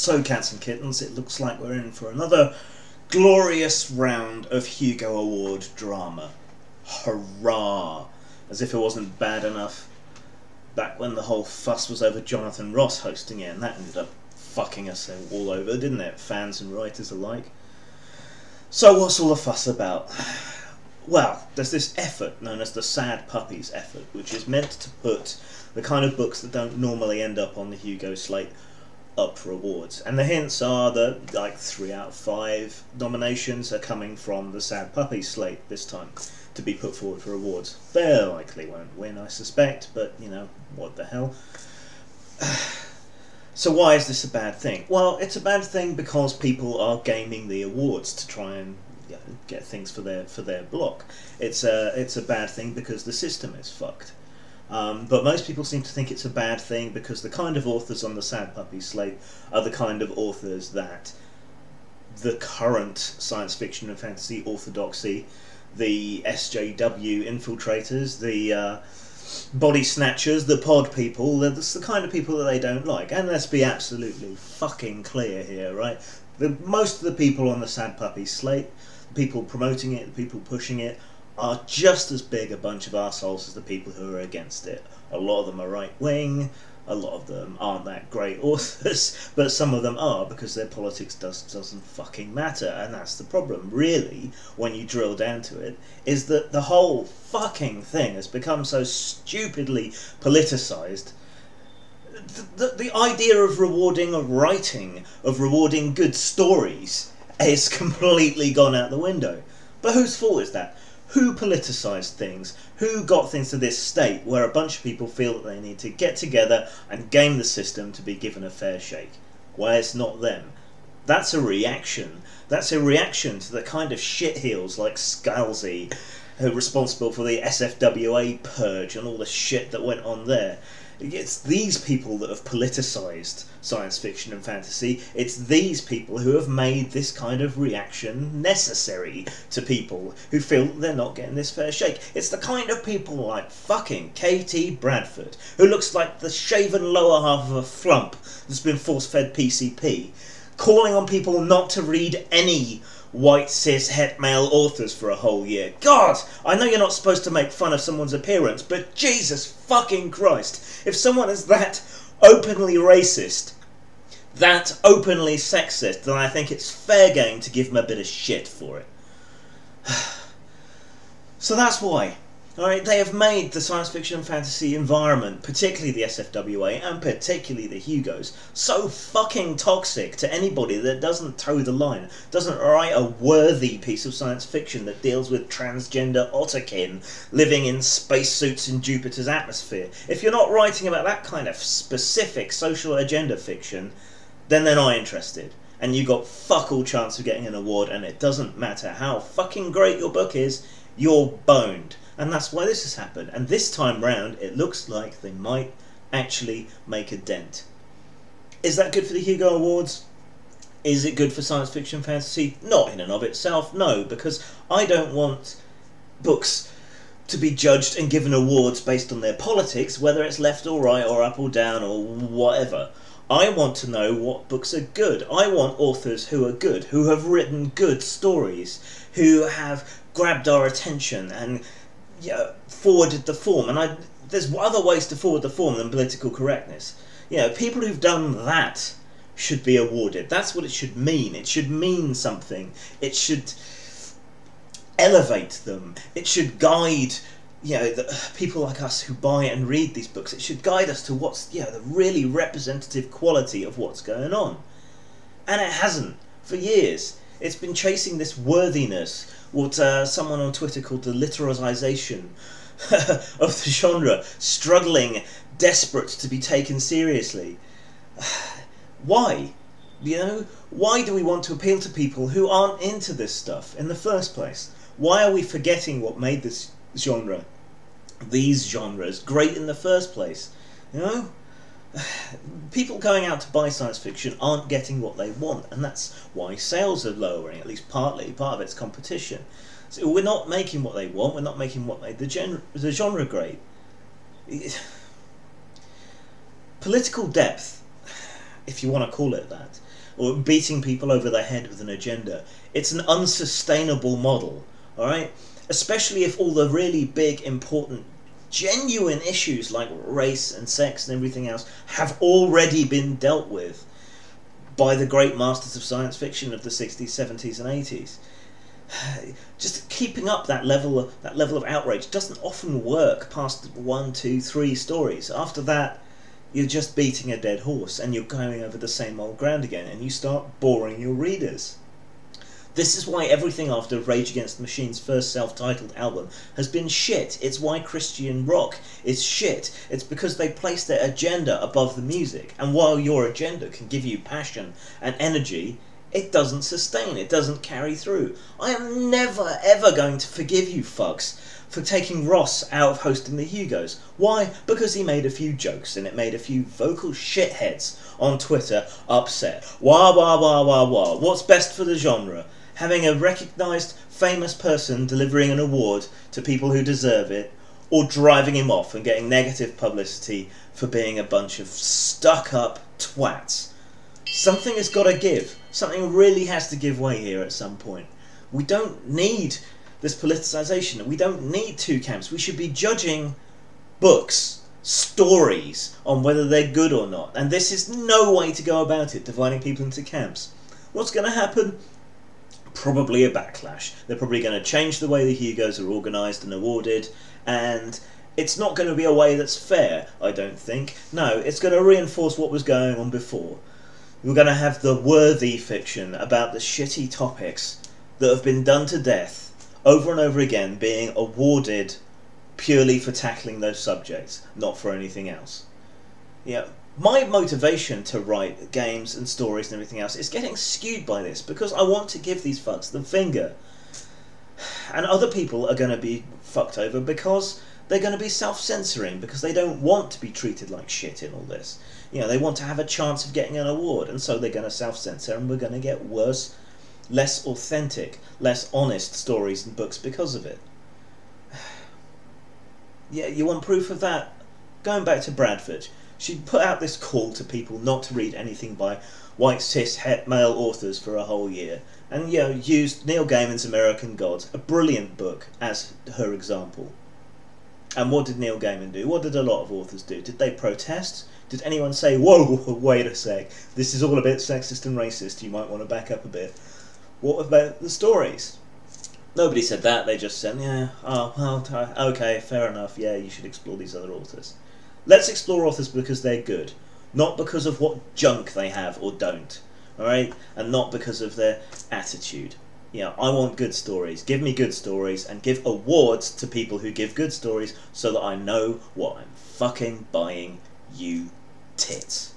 So, cats and kittens, it looks like we're in for another glorious round of Hugo Award drama. Hurrah! As if it wasn't bad enough back when the whole fuss was over Jonathan Ross hosting it, and that ended up fucking us all over, didn't it? Fans and writers alike. So what's all the fuss about? Well, there's this effort known as the Sad Puppies effort, which is meant to put the kind of books that don't normally end up on the Hugo slate up for awards. And the hints are that like 3 out of 5 nominations are coming from the Sad Puppies slate this time to be put forward for awards. They likely won't win, I suspect, but you know, what the hell. So why is this a bad thing? Well, it's a bad thing because people are gaming the awards to try and get things for their block. It's a bad thing because the system is fucked. But most people seem to think it's a bad thing because the kind of authors on the Sad Puppies slate are the kind of authors that the current science fiction and fantasy orthodoxy, the SJW infiltrators, the body snatchers, the pod people, that's the kind of people that they don't like. And let's be absolutely fucking clear here, right? Most of the people on the Sad Puppies slate, the people promoting it, the people pushing it, are just as big a bunch of arseholes as the people who are against it. A lot of them are right-wing, a lot of them aren't that great authors, but some of them are because their politics doesn't fucking matter, and that's the problem, really, when you drill down to it, is that the whole fucking thing has become so stupidly politicised. The idea of rewarding a writing, of rewarding good stories, is completely gone out the window. But whose fault is that? Who politicised things? Who got things to this state where a bunch of people feel that they need to get together and game the system to be given a fair shake? Well, it's not them. That's a reaction. That's a reaction to the kind of shitheels like Scalzi, who are responsible for the SFWA purge and all the shit that went on there. It's these people that have politicised science fiction and fantasy. It's these people who have made this kind of reaction necessary to people who feel that they're not getting this fair shake. It's the kind of people like fucking K.T. Bradford, who looks like the shaven lower half of a flump that's been force-fed PCP, calling on people not to read any white cis het male authors for a whole year. God, I know you're not supposed to make fun of someone's appearance, but Jesus fucking Christ, if someone is that openly racist, that openly sexist, then I think it's fair game to give them a bit of shit for it. So that's why. Alright, they have made the science fiction and fantasy environment, particularly the SFWA and particularly the Hugos, so fucking toxic to anybody that doesn't toe the line, doesn't write a worthy piece of science fiction that deals with transgender otterkin living in spacesuits in Jupiter's atmosphere. If you're not writing about that kind of specific social agenda fiction, then they're not interested. And you got fuck all chance of getting an award, and it doesn't matter how fucking great your book is, you're boned. And that's why this has happened. And this time round, it looks like they might actually make a dent. Is that good for the Hugo Awards? Is it good for science fiction fantasy? Not in and of itself, no, because I don't want books to be judged and given awards based on their politics, whether it's left or right or up or down or whatever. I want to know what books are good. I want authors who are good, who have written good stories, who have grabbed our attention and forwarded the form. And there's other ways to forward the form than political correctness. You know, people who've done that should be awarded. That's what it should mean. It should mean something. It should elevate them. It should guide, you know, the people like us who buy and read these books. It should guide us to what's, you know, the really representative quality of what's going on. And it hasn't for years. It's been chasing this worthiness, what someone on Twitter called the literalization of the genre, struggling, desperate to be taken seriously. Why? You know, why do we want to appeal to people who aren't into this stuff in the first place? Why are we forgetting what made this genre, these genres, great in the first place? You know? People going out to buy science fiction aren't getting what they want, and that's why sales are lowering, at least partly. Part of it's competition. So we're not making what they want, we're not making what made the genre great. Political depth, if you want to call it that, or beating people over the head with an agenda. It's an unsustainable model, alright? Especially if all the really big, important, genuine issues like race and sex and everything else have already been dealt with by the great masters of science fiction of the 60s, 70s and 80s. Just keeping up that level of outrage doesn't often work past 1, 2, 3 stories. After that, you're just beating a dead horse and you're going over the same old ground again, and you start boring your readers. This is why everything after Rage Against the Machine's first self-titled album has been shit. It's why Christian rock is shit. It's because they place their agenda above the music, and while your agenda can give you passion and energy, it doesn't sustain, it doesn't carry through. I am never ever going to forgive you fucks for taking Ross out of hosting the Hugos. Why? Because he made a few jokes and it made a few vocal shitheads on Twitter upset. Wah wah wah wah wah. What's best for the genre? Having a recognised famous person delivering an award to people who deserve it, or driving him off and getting negative publicity for being a bunch of stuck-up twats. Something has got to give. Something really has to give way here at some point. We don't need this politicisation. We don't need two camps. We should be judging books, stories, on whether they're good or not. And this is no way to go about it, dividing people into camps. What's going to happen? Probably a backlash. They're probably going to change the way the Hugos are organised and awarded, and it's not going to be a way that's fair, I don't think. No, it's going to reinforce what was going on before. We're going to have the worthy fiction about the shitty topics that have been done to death over and over again being awarded purely for tackling those subjects, not for anything else. Yeah, my motivation to write games and stories and everything else is getting skewed by this, because I want to give these fucks the finger. And other people are going to be fucked over because they're going to be self-censoring, because they don't want to be treated like shit in all this. You know, they want to have a chance of getting an award, and so they're going to self-censor, and we're going to get worse, less authentic, less honest stories and books because of it. Yeah, you want proof of that? Going back to Bradford, she put out this call to people not to read anything by white cis het male authors for a whole year, and you know, used Neil Gaiman's American Gods, a brilliant book, as her example. And what did Neil Gaiman do? What did a lot of authors do? Did they protest? Did anyone say, whoa, wait a sec, this is all a bit sexist and racist, you might want to back up a bit? What about the stories? Nobody said that, they just said, yeah, oh, well, okay, fair enough, yeah, you should explore these other authors. Let's explore authors because they're good, not because of what junk they have or don't, alright? And not because of their attitude. You know, I want good stories. Give me good stories, and give awards to people who give good stories so that I know what I'm fucking buying, you tits.